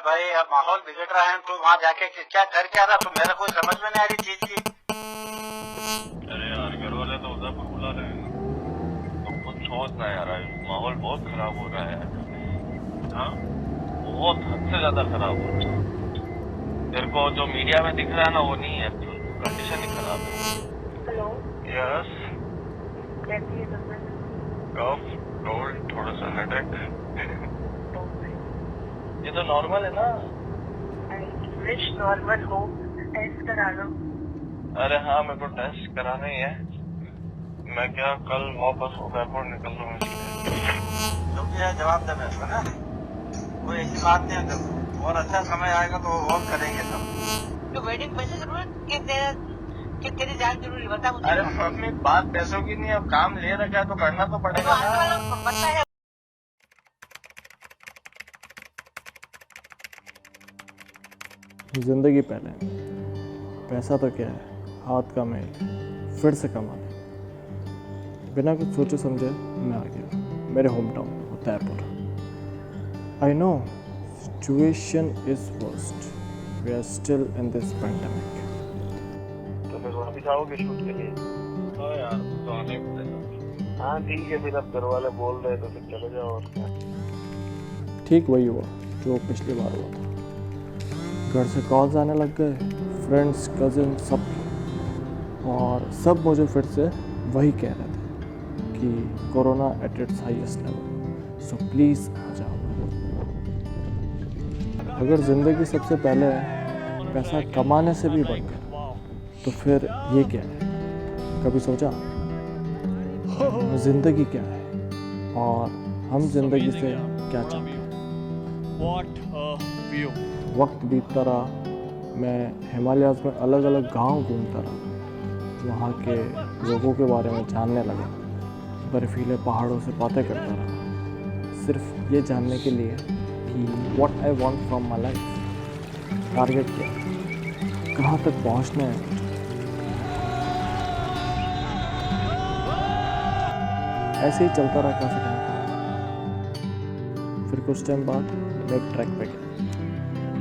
भाई अब माहौल बिगड़ रहा है, तो वहाँ जाके क्या कर क्या रहा, तो मेरा कोई समझ में नहीं आ रही चीज की। अरे यार घर वाले तो उदयपुर बुला रहे हैं, तो कुछ सोच ना यार, माहौल बहुत खराब हो रहा है यार। हाँ, बहुत हद से ज्यादा खराब हो रहा है। तेरे को जो मीडिया में दिख रहा है ना वो नहीं है, कंडीशन ही खराब है। हेलो, यस, कैसी है तबीयत? कफ, कोल्ड, थोड़ा सा हेडेक। ये तो नॉर्मल है ना। आई विश नॉर्मल हो। टेस्ट करा लो। अरे हाँ, मेरे को टेस्ट कराना ही है। मैं क्या कल वापस उदयपुर निकल रहा हूँ इसलिए। जो भी है जवाब दे मेरे को ना, कोई ऐसी बात नहीं है। जब और अच्छा समय आएगा तो और करेंगे सब। तो वेडिंग पैसे जरूरत कि तेरी जान जरूरी, बता मुझे। अरे मम्मी, बात पैसों की नहीं, अब काम ले रखा है तो करना तो पड़ेगा ना। पता है। जिंदगी पहले, पैसा तो क्या है, हाथ का मेल, फिर से कमा ले। बिना कुछ सोचे समझे मैं आ गया मेरे home town Udaipur. I know situation is worst, we are still in this pandemic. तो फिर वापिस आओगे शूट के लिए? हाँ यार, तो आना ही पड़ेगा। हाँ ठीक है, फिर अब घर वाले बोल रहे तो फिर चले जाओ और क्या। ठीक वही हुआ जो पिछली बार हुआ था। घर से कॉल्स आने लग गए, फ्रेंड्स, कजिन, सब, और सब मुझे फिर से वही कह रहे थे कि corona at its highest level, so please आ जाओ। अगर ज़िंदगी सबसे पहले पैसा कमाने से भी बढ़कर, तो फिर ये क्या है? कभी सोचा ज़िंदगी क्या है और हम ज़िंदगी से क्या चाहते हैं? वक्त बीतता रहा, मैं हिमालयाज़ में अलग अलग गांव घूमता रहा, वहाँ के लोगों के बारे में जानने लगा, बर्फीले पहाड़ों से बातें करता रहा, सिर्फ ये जानने के लिए कि what I want from my life, target क्या है, कहाँ तक पहुँचना है। ऐसे ही चलता रहा काफ़ी टाइम तक। फिर कुछ टाइम बाद मैं एक ट्रैक पे गया,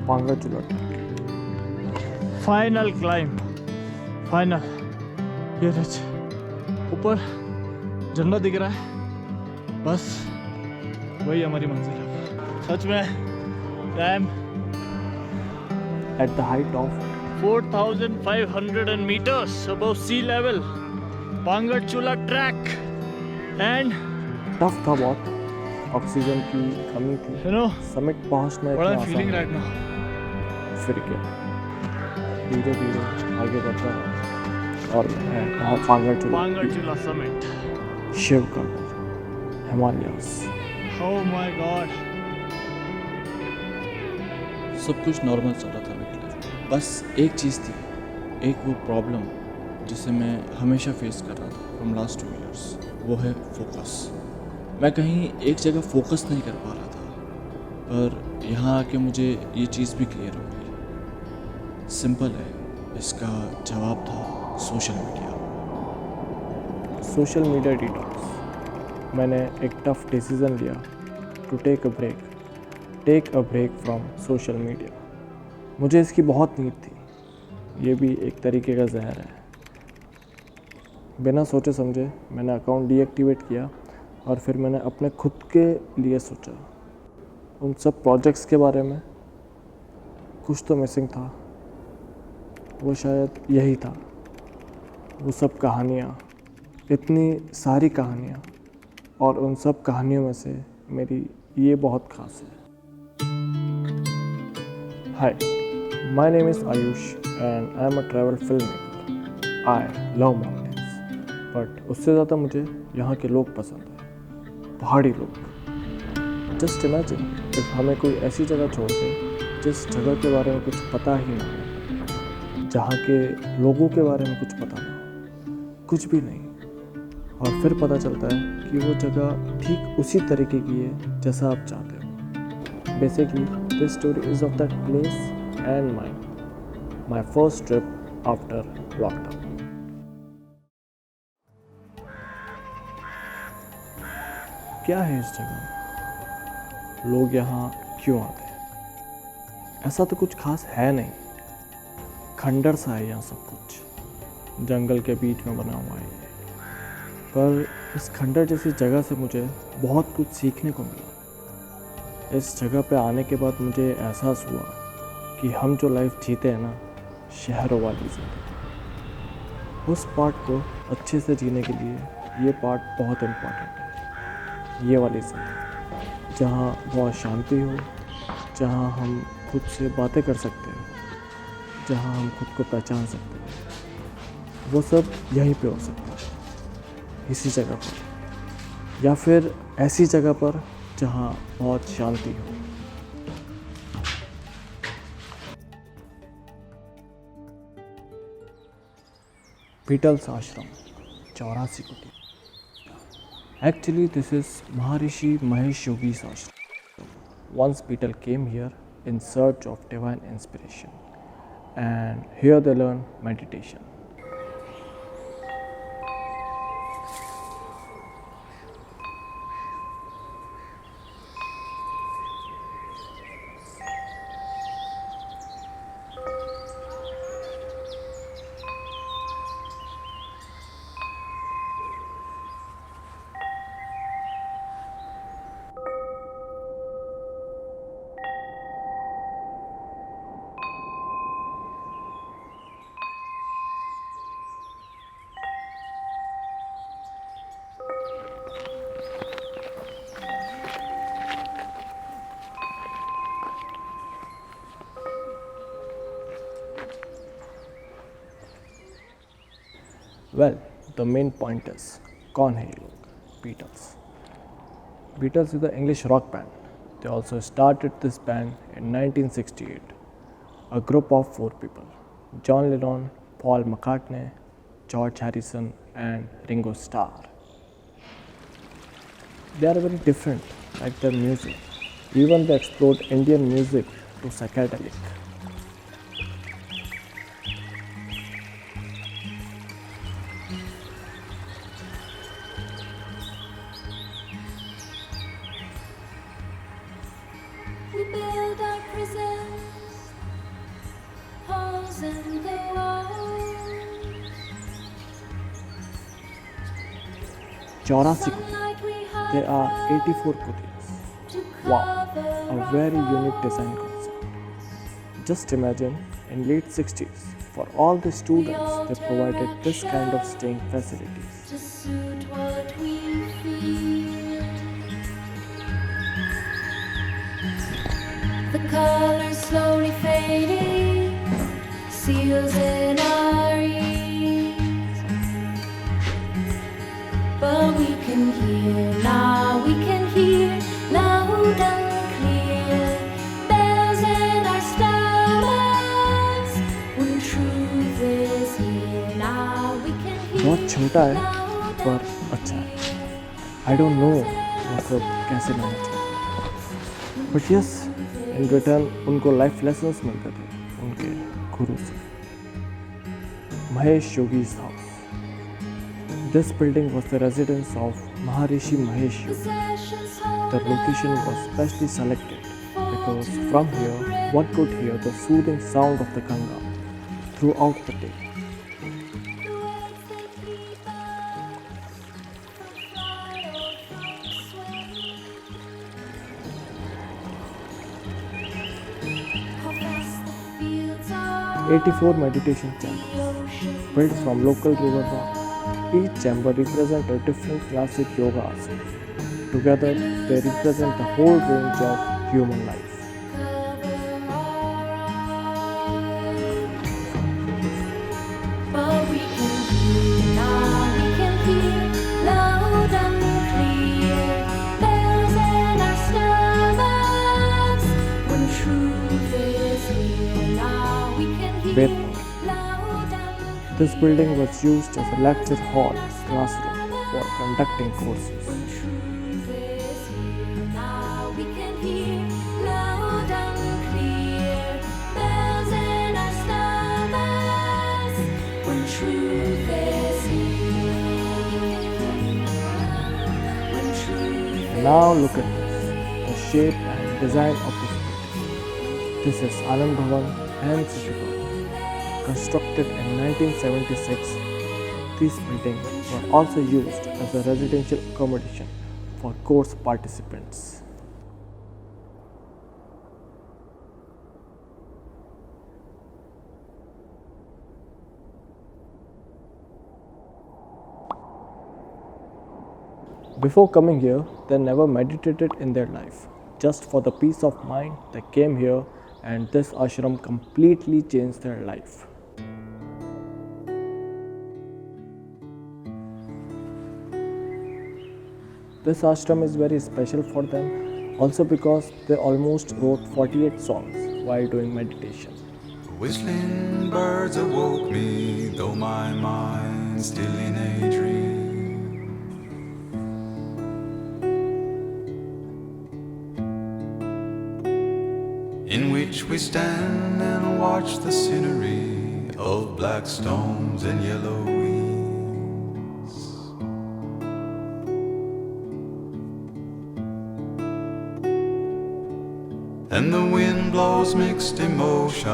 पांगा चूला ट्रैक। Final climb, final. ये रच ऊपर झंडा दिख रहा है, बस वही हमारी मंजिल है। सच में time at the height of 4,500 meters above sea level, Pangarchulla trek. And tough था बहुत, ऑक्सीजन की कमी थी, यू नो समिट पहुंचना व्हाट आई इतना एम फीलिंग आसान राइट नहीं। नाउ। फिर क्या, धीरे धीरे आगे बढ़ता रहा और मैं वहाँ पांगट पांगा चूला समिट, शिव का हिमालयास। Oh my God. सब कुछ नॉर्मल चल रहा था मेरे लिए, बस एक चीज़ थी, एक वो प्रॉब्लम जिसे मैं हमेशा फेस कर रहा था फ्रॉम लास्ट 2 years, वो है फोकस। मैं कहीं एक जगह फोकस नहीं कर पा रहा था, पर यहाँ आके मुझे ये चीज़ भी क्लियर हो गई। सिंपल है, इसका जवाब था social media. Social media detox. मैंने एक टफ डिसीज़न लिया to take a break from social media. मुझे इसकी बहुत नीड थी, ये भी एक तरीके का जहर है। बिना सोचे समझे मैंने अकाउंट डीएक्टिवेट किया और फिर मैंने अपने खुद के लिए सोचा, उन सब प्रोजेक्ट्स के बारे में। कुछ तो मिसिंग था, वो शायद यही था, वो सब कहानियाँ, इतनी सारी कहानियाँ, और उन सब कहानियों में से मेरी ये बहुत खास है। Hi, my name is Ayush and I am a travel film maker. I love mountains, but उससे ज़्यादा मुझे यहाँ के लोग पसंद हैं, पहाड़ी लोग। जस्ट इमेजिन इफ हमें कोई ऐसी जगह छोड़ दे जिस जगह के बारे में कुछ पता ही ना हो, जहाँ के लोगों के बारे में कुछ पता ना हो, कुछ भी नहीं, और फिर पता चलता है कि वो जगह ठीक उसी तरीके की है जैसा आप चाहते हो। Basically this story is of that place and my first trip after lockdown. क्या है इस जगह, लोग यहाँ क्यों आते हैं, ऐसा तो कुछ खास है नहीं, खंडर सा है यहाँ सब कुछ, जंगल के बीच में बना हुआ है ये। पर इस खंडर जैसी जगह से मुझे बहुत कुछ सीखने को मिला। इस जगह पे आने के बाद मुझे एहसास हुआ कि हम जो लाइफ जीते हैं ना, शहरों वाली ज़िंदगी, उस पार्ट को अच्छे से जीने के लिए ये पार्ट बहुत इम्पोर्टेंट है। ये वाली ज़िंदगी जहाँ बहुत शांति हो, जहाँ हम खुद से बातें कर सकते हैं, जहाँ हम खुद को पहचान सकते हैं, वो सब यहीं पे हो सकता है, इसी जगह पर, या फिर ऐसी जगह पर जहाँ बहुत शांति हो। बीटल्स आश्रम, 84 कुटी। Actually, this is Maharishi Mahesh Yogi's ashram. Once Beetle came here in search of divine inspiration, and here they learn meditation. Well, the main point is, कौन है ये लोग? Beatles. Beatles is the English rock band. They also started this band in 1968. A group of 4 people: John Lennon, Paul McCartney, George Harrison, and Ringo Starr. They are very different, like their music. Even they explored Indian music to psychedelic. We build our prisons, holes in the walls. 84 Sunlight we hide There are 84 kutis. to Wow, cover a very unique design concept. Just imagine, in late 60s, for all the students, they provided this kind of staying facilities. to suit what we feel. The colors slowly fading, seals in our ears. But we can hear, now we can hear loud and clear. Bells in our stomachs, when truth is here. Now we can hear बहुत छोटा है loud पर and अच्छा है. I don't know वो सब कैसे लाना चाहिए. But yes, in return उनको लाइफ लेसन्स मिलते थे उनके गुरु से. Mahesh Yogi's house. This building was the residence of Maharishi Mahesh Yogi. possessions The location was specially selected because from here one could hear the soothing sound of the Ganga throughout the day. How fast the fields are 84 meditation chambers built from local river rock. Each chamber represents a different classic yoga asana. Together, they represent the whole range of human life. but we can hear, now we can hear loud and clear. Bells in our stomachs, when truth is here. Now we can hear Vedpur. loud and clear. This building was used as a lecture hall, classroom for conducting courses. When truth is here, now we can hear loud and clear. Bells in our stomachs, when truth is here. When truth is Now look at this, the shape and design of this building. This is Anand Bhavan and City Hall. Constructed in 1976, these buildings were also used as a residential accommodation for course participants. Before coming here, they never meditated in their life. Just for the peace of mind, they came here, and this ashram completely changed their life. This ashram is very special for them, also because they almost wrote 48 songs while doing meditation. Whistling birds awoke me, though my mind's still in a dream. In which we stand and watch the scenery of black stones and yellow weeds. And the wind blows mixed emotions,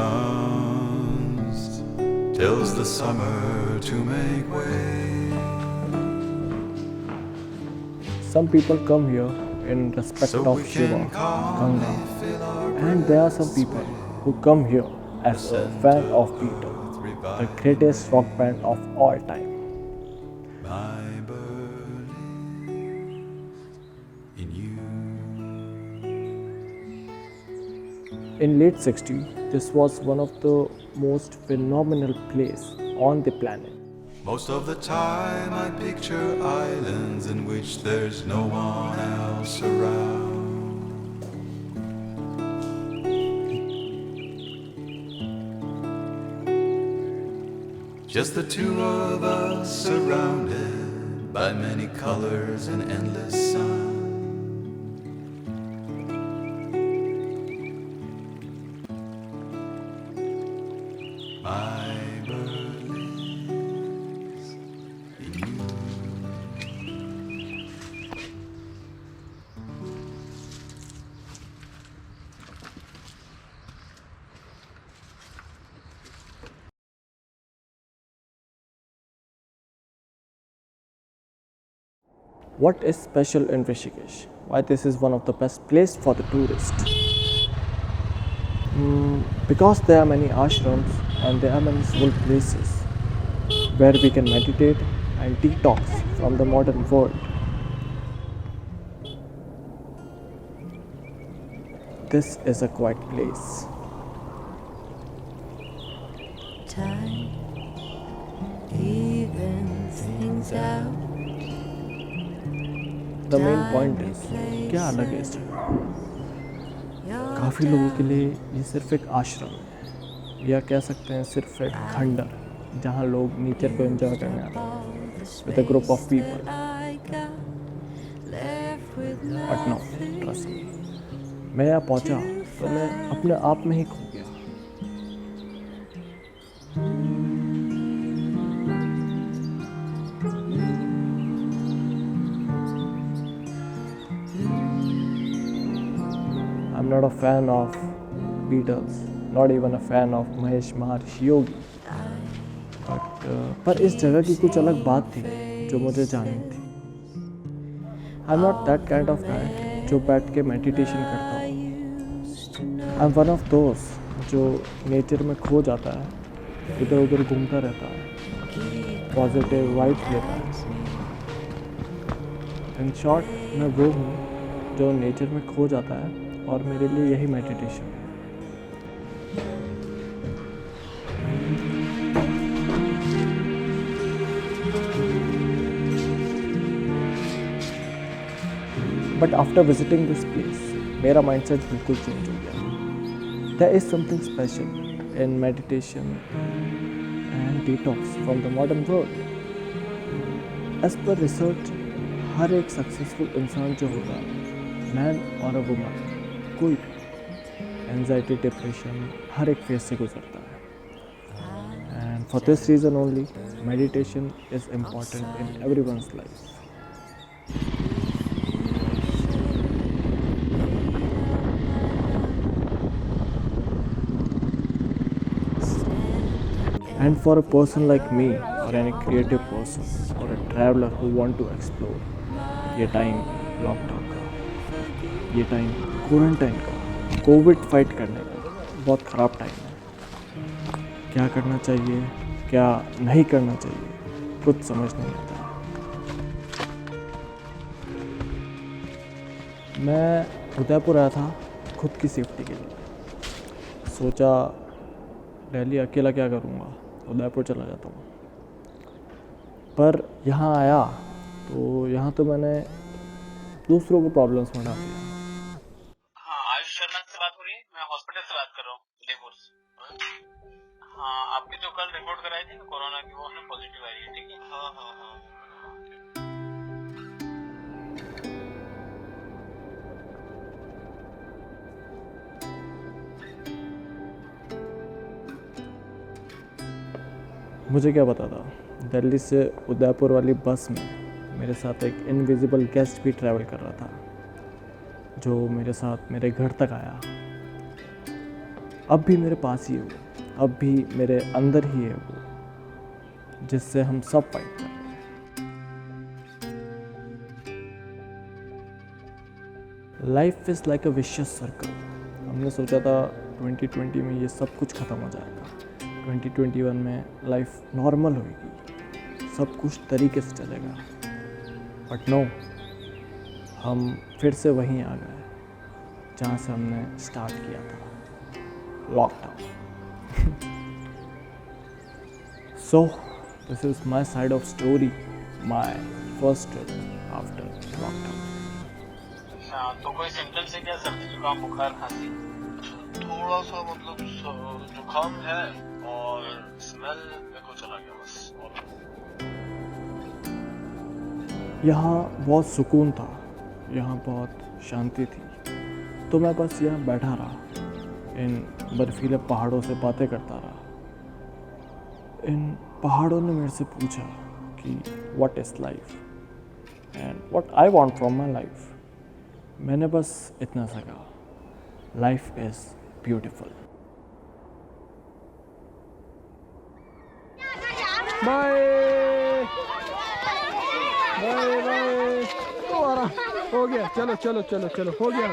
tells the summer to make way. Some people come here in respect So of we Shiva, can calmly Ganga, fill our and there are some people who come here as a fan of Beatles, the greatest rock band of all time. My Berlin in you. In late 60s, this was one of the most phenomenal places on the planet. Most of the time I picture islands in which there's no one else around. Just the two of us surrounded by many colors and endless sun. My Berlin's in you. What is special in Rishikesh? Why this is one of the best places for the tourist? Because there are many ashrams and there are many soul places where we can meditate and detox from the modern world. This is a quiet place. Time evens things out. The main point is क्या अलग है इस जगह? काफ़ी लोगों के लिए ये सिर्फ एक आश्रम है या कह सकते हैं सिर्फ एक खंडर जहाँ लोग नेचर को एंजॉय करने आते हैं with a group of people. But no trust me, मैं यहाँ पहुँचा तो मैं अपने आप में ही खो गया. I'm not a fan of Beatles, not even a fan of Mahesh Maharishi Yogi. पर इस जगह की कुछ अलग बात थी जो मुझे जाननी थी. I'm not that kind of guy जो बैठ के मेडिटेशन करता हूँ. I'm one of those जो नेचर में खो जाता है, इधर उधर घूमता रहता है, पॉजिटिव वाइब्स लेता है. इन शॉर्ट मैं वो हूँ जो नेचर में खो जाता है और मेरे लिए यही मेडिटेशन है. But after visiting this place मेरा माइंडसेट बिल्कुल चेंज हो गया. There is something special in meditation and detox from the modern world. As per research हर एक सक्सेसफुल इंसान जो होगा, मैन और अ वुमन, कोई एंजाइटी डिप्रेशन हर एक फेज से गुजरता है. And for this reason only meditation is important in everyone's life. And for a person like me or any creative person or a traveler who want to explore, ये time lockdown का, ये time quarantine का, Covid fight करने का बहुत ख़राब time है। क्या करना चाहिए, क्या नहीं करना चाहिए, कुछ समझ नहीं आता। मैं उदयपुर आया था खुद की सेफ्टी के लिए। सोचा दिल्ली अकेला क्या करूँगा, उदयपुर चला जाता हूँ। पर यहाँ आया तो यहाँ तो मैंने दूसरों को प्रॉब्लम्स में डाल दिया। हाँ, आयुष शर्मा से बात हो रही है। मैं हॉस्पिटल से बात कर रहा हूँ, उदयपुर से। हाँ, आपकी जो कल रिपोर्ट कराई थी ना कोरोना की, वो है पॉजिटिव आई है। ठीक है। हाँ हाँ हाँ। मुझे क्या पता था, दिल्ली से उदयपुर वाली बस में मेरे साथ एक इनविजिबल गेस्ट भी ट्रैवल कर रहा था, जो मेरे साथ मेरे घर तक आया। अब भी मेरे पास ही है वो, अब भी मेरे अंदर ही है वो, जिससे हम सब फाइट कर रहे हैं। Life is like a vicious circle. हमने सोचा था 2020 में ये सब कुछ ख़त्म हो जाएगा, 2021 में लाइफ नॉर्मल होगी, सब कुछ तरीके से चलेगा। बट नो, हम फिर से वहीं आ गए जहाँ से हमने स्टार्ट किया था, lockdown. So this is my side of story, my first trip after lockdown. हाँ, तो कोई सिम्टम्स है क्या? सर्दी, जुकाम, बुखार, खांसी? थोड़ा सा मतलब जुकाम है और स्मेल मेरे को चला गया बस। और यहाँ बहुत सुकून था, यहाँ बहुत शांति थी, तो मैं बस यहाँ बैठा रहा, इन बर्फीले पहाड़ों से बातें करता रहा। इन पहाड़ों ने मेरे से पूछा कि what is life and what I want from my life. मैंने बस इतना सा कहा, life is beautiful. Bye bye bye. दोबारा हो गया, चलो चलो चलो चलो, हो गया।